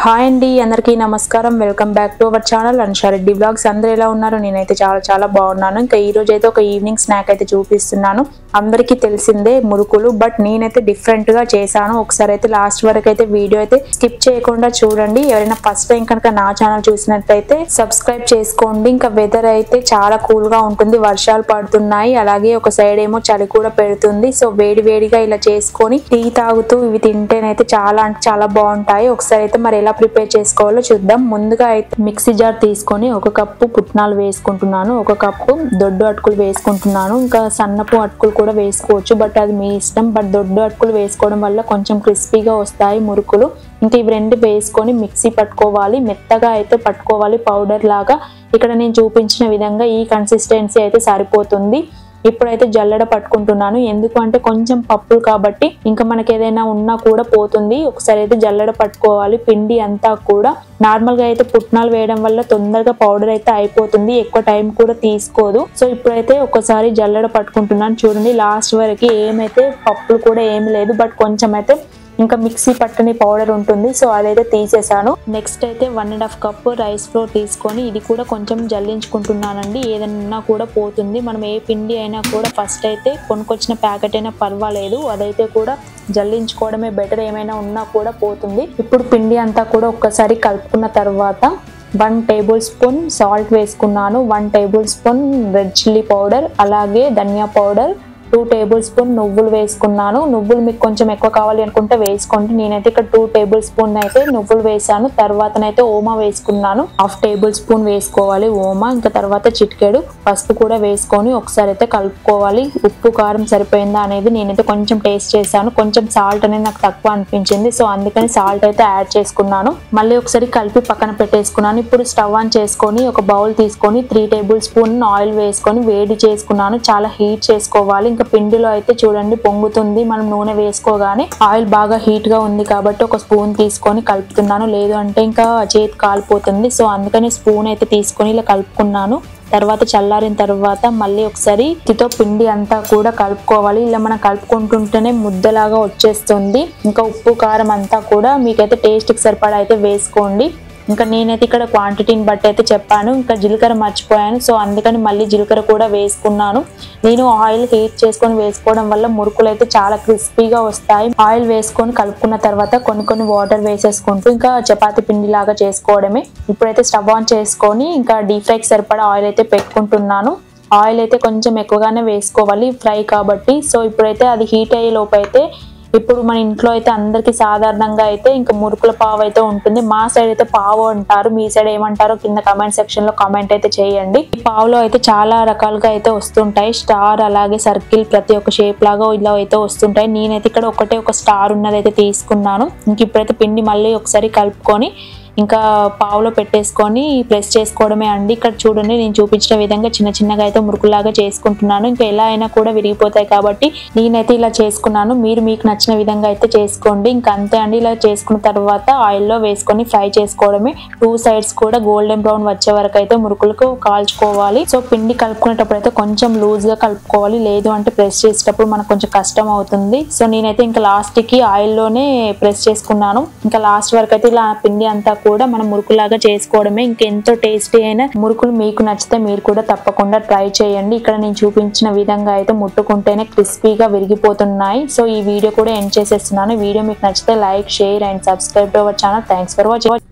Hi అండి అందరికీ నమస్కారం welcome back to our channel Ansha Reddy vlogs. అందరూ ఎలా ఉన్నారు? నేనైతే చాలా బాగున్నాను. ఇంకా ఈ రోజు అయితే ఒక ఈవినింగ్ స్నాక్ అయితే చూపిస్తున్నాను. అందరికీ తెలిసిందే మురుకులు, బట్ నేనైతే డిఫరెంట్ గా చేశాను. ఒకసారి అయితే లాస్ట్ వరకు అయితే వీడియో అయితే స్కిప్ చేయకుండా చూడండి. ఎవరైనా ఫస్ట్ టైం కనుక నా ఛానల్ చూసినట్లయితే సబ్స్క్రైబ్ చేసుకోండి. ఇంకా వెదర్ అయితే చాలా కూల్ గా ఉంటుంది, వర్షాలు పడుతున్నాయి, అలాగే ఒక సైడ్ ఏమో చలి కూడా పెడుతుంది. సో వేడిగా ఇలా చేసుకొని టీ తాగుతూ ఇవి తింటేనైతే చాలా బాగుంటాయి. ఒకసారి అయితే మరి ఎలా ప్రిపేర్ చేసుకోవాలో చూద్దాం. ముందుగా అయితే మిక్సీ జార్ తీసుకొని ఒక కప్పు పుట్నాలు వేసుకుంటున్నాను, ఒక కప్పు దొడ్డు అటుకులు వేసుకుంటున్నాను. ఇంకా సన్నపు అటుకులు కూడా వేసుకోవచ్చు, బట్ అది మీ ఇష్టం. బట్ దొడ్డు అటుకులు వేసుకోవడం వల్ల కొంచెం క్రిస్పీగా వస్తాయి మురుకులు. ఇంకా ఇవి రెండు వేసుకొని మిక్సీ పట్టుకోవాలి, మెత్తగా అయితే పట్టుకోవాలి, పౌడర్ లాగా. ఇక్కడ నేను చూపించిన విధంగా ఈ కన్సిస్టెన్సీ అయితే సరిపోతుంది. ఇప్పుడైతే జల్లెడ పట్టుకుంటున్నాను, ఎందుకు అంటే కొంచెం పప్పులు కాబట్టి ఇంకా మనకి ఏదైనా ఉన్నా కూడా పోతుంది. ఒకసారి అయితే జల్లెడ పట్టుకోవాలి. పిండి అంతా కూడా నార్మల్ గా అయితే పుట్నాలు వేయడం వల్ల తొందరగా పౌడర్ అయితే అయిపోతుంది, ఎక్కువ టైం కూడా తీసుకోదు. సో ఇప్పుడైతే ఒకసారి జల్లెడ పట్టుకుంటున్నాను. చూడండి లాస్ట్ వరకు ఏమైతే పప్పులు కూడా ఏమి లేదు, బట్ కొంచెం అయితే ఇంకా మిక్సీ పట్టని పౌడర్ ఉంటుంది, సో అదైతే తీసేసాను. నెక్స్ట్ అయితే 1.5 కప్పు రైస్ ఫ్లోర్ తీసుకొని ఇది కూడా కొంచెం జల్లించుకుంటున్నానండి. ఏదన్నా కూడా పోతుంది. మనం ఏ పిండి అయినా కూడా ఫస్ట్ అయితే కొనుక్కొచ్చిన ప్యాకెట్ అయినా పర్వాలేదు, అదైతే కూడా జల్లించుకోవడమే బెటర్, ఏమైనా ఉన్నా కూడా పోతుంది. ఇప్పుడు పిండి అంతా కూడా ఒక్కసారి కలుపుకున్న తర్వాత 1 టేబుల్ స్పూన్ సాల్ట్ వేసుకున్నాను, 1 table spoon red chilli powder, అలాగే ధనియా పౌడర్, 2 టేబుల్ స్పూన్ నువ్వులు వేసుకున్నాను. నువ్వులు మీకు కొంచెం ఎక్కువ కావాలి అనుకుంటే వేసుకోండి. నేనైతే ఇక్కడ 2 టేబుల్ స్పూన్ అయితే నువ్వులు వేసాను. తర్వాతనైతే ఓమా వేసుకున్నాను, 1/2 టేబుల్ స్పూన్ వేసుకోవాలి ఓమా. ఇంకా తర్వాత చిటికెడు పసుపు కూడా వేసుకొని ఒకసారి అయితే కలుపుకోవాలి. ఉప్పు కారం సరిపోయిందా అనేది నేనైతే కొంచెం టేస్ట్ చేశాను. కొంచెం సాల్ట్ అనేది నాకు తక్కువ అనిపించింది, సో అందుకని సాల్ట్ అయితే యాడ్ చేసుకున్నాను. మళ్ళీ ఒకసారి కలిపి పక్కన పెట్టేసుకున్నాను. ఇప్పుడు స్టవ్ ఆన్ చేసుకొని ఒక బౌల్ తీసుకొని 3 టేబుల్ స్పూన్ ఆయిల్ వేసుకొని వేడి చేసుకున్నాను. చాలా హీట్ చేసుకోవాలి. ఇంకా పిండిలో అయితే చూడండి పొంగుతుంది, మనం నూనె వేసుకోగానే. ఆయిల్ బాగా హీట్ గా ఉంది కాబట్టి ఒక స్పూన్ తీసుకొని కలుపుతున్నాను, లేదు అంటే ఇంకా చేతి కాలిపోతుంది. సో అందుకని స్పూన్ అయితే తీసుకొని ఇలా కలుపుకున్నాను. తర్వాత చల్లారిన తర్వాత మళ్ళీ ఒకసారి ఇటితో పిండి అంతా కూడా కలుపుకోవాలి. ఇలా మనం కలుపుకుంటుంటేనే ముద్దలాగా వచ్చేస్తుంది. ఇంకా ఉప్పు కారం అంతా కూడా మీకైతే టేస్ట్కి సరిపడా అయితే వేసుకోండి. ఇంకా నేనైతే ఇక్కడ క్వాంటిటీని బట్టి అయితే చెప్పాను. ఇంకా జీలకర్ర మర్చిపోయాను, సో అందుకని మళ్ళీ జీలకర్ర కూడా వేసుకున్నాను. నేను ఆయిల్ హీట్ చేసుకొని వేసుకోవడం వల్ల మురుకులు అయితే చాలా క్రిస్పీగా వస్తాయి. ఆయిల్ వేసుకొని కలుపుకున్న తర్వాత కొన్ని వాటర్ వేసేసుకుంటూ ఇంకా చపాతీ పిండి లాగా చేసుకోవడమే. ఇప్పుడైతే స్టవ్ ఆన్ చేసుకొని ఇంకా డీప్ ఫ్రైకి సరిపడా ఆయిల్ అయితే పెట్టుకుంటున్నాను. ఆయిల్ అయితే కొంచెం ఎక్కువగానే వేసుకోవాలి, ఫ్రై కాబట్టి. సో ఇప్పుడైతే అది హీట్ అయ్యే లోపు అయితే ఇప్పుడు మన ఇంట్లో అయితే అందరికి సాధారణంగా అయితే ఇంకా మురుకుల పావు అయితే ఉంటుంది. మా సైడ్ అయితే పావు అంటారు, మీ సైడ్ ఏమంటారో కింద కామెంట్ సెక్షన్ లో కామెంట్ అయితే చేయండి. ఈ పావులో అయితే చాలా రకాలుగా అయితే వస్తుంటాయి, స్టార్ అలాగే సర్కిల్, ప్రతి ఒక్క షేప్ లాగా ఇలా అయితే వస్తుంటాయి. నేనైతే ఇక్కడ ఒక స్టార్ ఉన్నది అయితే తీసుకున్నాను. ఇంక ఇప్పుడైతే పిండి మళ్ళీ ఒకసారి కలుపుకొని ఇంకా పావులో పెట్టేసుకొని ప్రెస్ చేసుకోవడమే అండి. ఇక్కడ చూడండి నేను చూపించిన విధంగా చిన్నగా అయితే మురుకులాగా చేసుకుంటున్నాను. ఇంకా ఎలా అయినా కూడా విరిగిపోతాయి కాబట్టి నేనైతే ఇలా చేసుకున్నాను. మీరు మీకు నచ్చిన విధంగా అయితే చేసుకోండి. ఇంకా అంతే అండి. ఇలా చేసుకున్న తర్వాత ఆయిల్లో వేసుకొని ఫ్రై చేసుకోవడమే. 2 సైడ్స్ కూడా గోల్డెన్ బ్రౌన్ వచ్చే వరకు అయితే మురుకులకు కాల్చుకోవాలి. సో పిండి కలుపుకునేటప్పుడు అయితే కొంచెం లూజ్ గా కలుపుకోవాలి, లేదు అంటే ప్రెస్ చేసేటప్పుడు మనకు కొంచెం కష్టం అవుతుంది. సో నేనైతే ఇంకా లాస్ట్ కి ఆయిల్లోనే ప్రెస్ చేసుకున్నాను. ఇంకా లాస్ట్ వరకు అయితే ఇలా పిండి అంతా కూడా మనం మురుకులాగా చేసుకోవడమే. ఇంకెంతో టేస్టీ అయిన మురుకులు మీకు నచ్చితే మీరు కూడా తప్పకుండా ట్రై చేయండి. ఇక్కడ నేను చూపించిన విధంగా అయితే ముట్టుకుంటేనే క్రిస్పీగా విరిగిపోతున్నాయి. సో ఈ వీడియో కూడా ఎండ్ చేసేస్తున్నాను. వీడియో మీకు నచ్చితే like, share and subscribe to our channel. Thanks for watching.